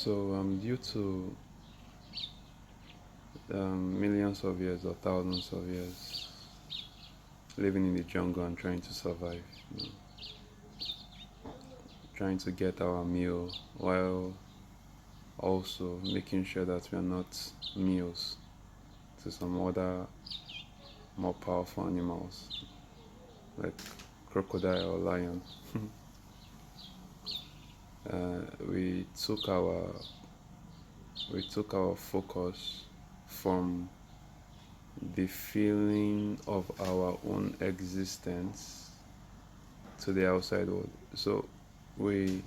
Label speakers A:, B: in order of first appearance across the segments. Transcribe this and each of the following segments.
A: So, due to millions of years or thousands of years living in the jungle and trying to survive, trying to get our meal while also making sure that we are not meals to some other more powerful animals like crocodile or lion. uh, we took our we took our focus from the feeling of our own existence to the outside world. So we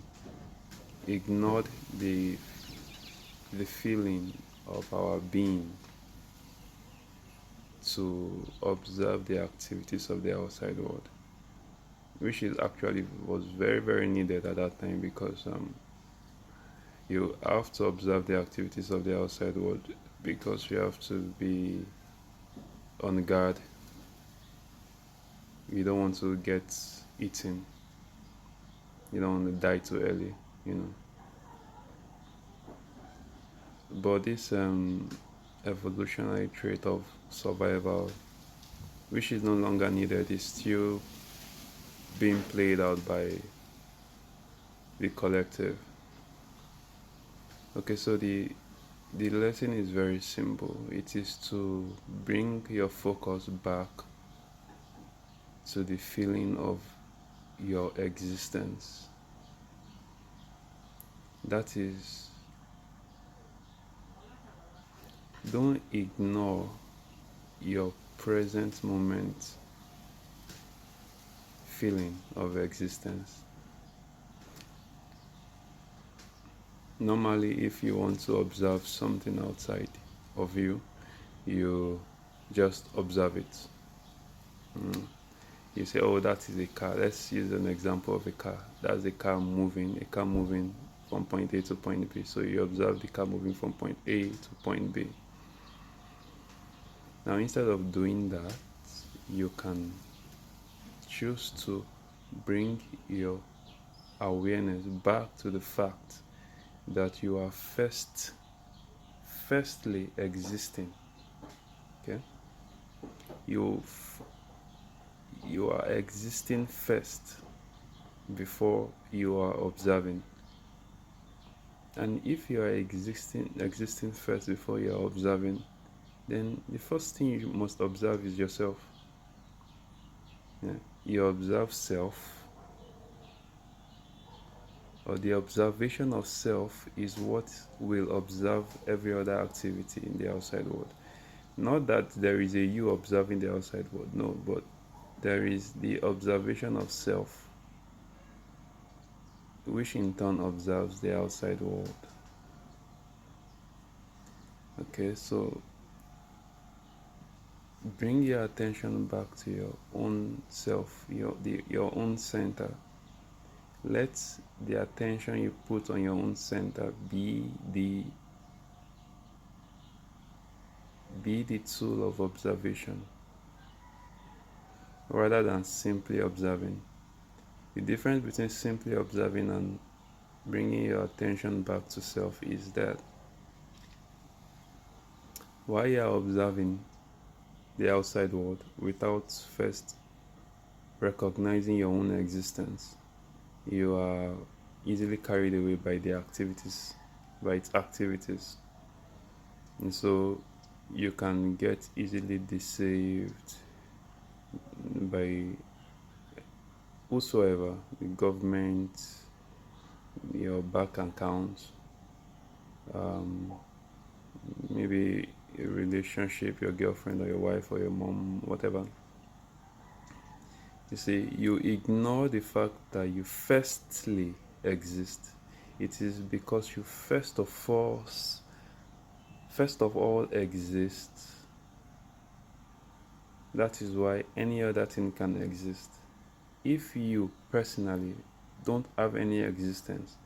A: ignored the feeling of our being to observe the activities of the outside world, which is actually was very very needed at that time because you have to observe the activities of the outside world because you have to be on guard. You don't want to get eaten. You don't want to die too early, you know. But this evolutionary trait of survival, which is no longer needed, is still being played out by the collective. Okay, so the lesson is very simple. It is to bring your focus back to the feeling of your existence. That is, don't ignore your present moment feeling of existence. Normally, if you want to observe something outside of you, you just observe it. You say, oh, that is a car. Let's use an example of a car. That's a car moving from point A to point B. So you observe the car moving from point A to point B. Now, instead of doing that, you can choose to bring your awareness back to the fact that you are firstly existing. Okay, you are existing first before you are observing. And if you are existing first before you are observing, then the first thing you must observe is yourself. Yeah. You observe self, or the observation of self is what will observe every other activity in the outside world. Not that there is a you observing the outside world, no, but there is the observation of self, which in turn observes the outside world. Okay, so bring your attention back to your own self, your own center. Let the attention you put on your own center be the tool of observation rather than simply observing. The difference between simply observing and bringing your attention back to self is that while you are observing the outside world without first recognizing your own existence, you are easily carried away by its activities. And so you can get easily deceived by whosoever, the government, your bank account, maybe a relationship, your girlfriend or your wife or your mom, whatever. You see, you ignore the fact that you firstly exist. It is because you first of all exist. That is why any other thing can exist. If you personally don't have any existence,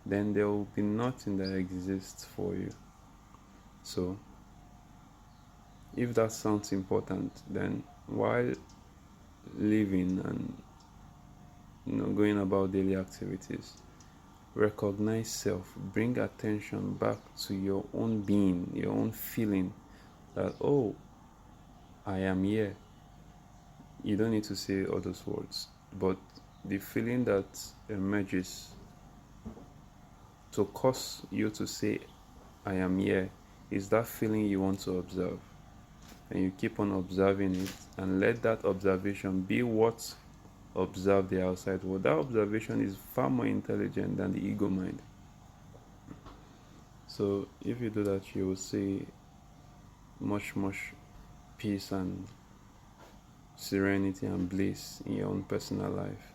A: then there will be nothing that exists for you. So, if that sounds important, then while living and going about daily activities, recognize self, bring attention back to your own being, your own feeling that, oh, I am here. You don't need to say all those words, but the feeling that emerges to cause you to say, I am here, is that feeling you want to observe. And you keep on observing it and let that observation be what observe the outside world. That observation is far more intelligent than the ego mind. So if you do that, you will see much peace and serenity and bliss in your own personal life.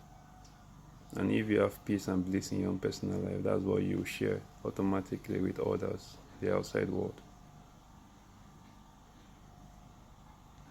A: And if you have peace and bliss in your own personal life, that's what you share automatically with others, the outside world.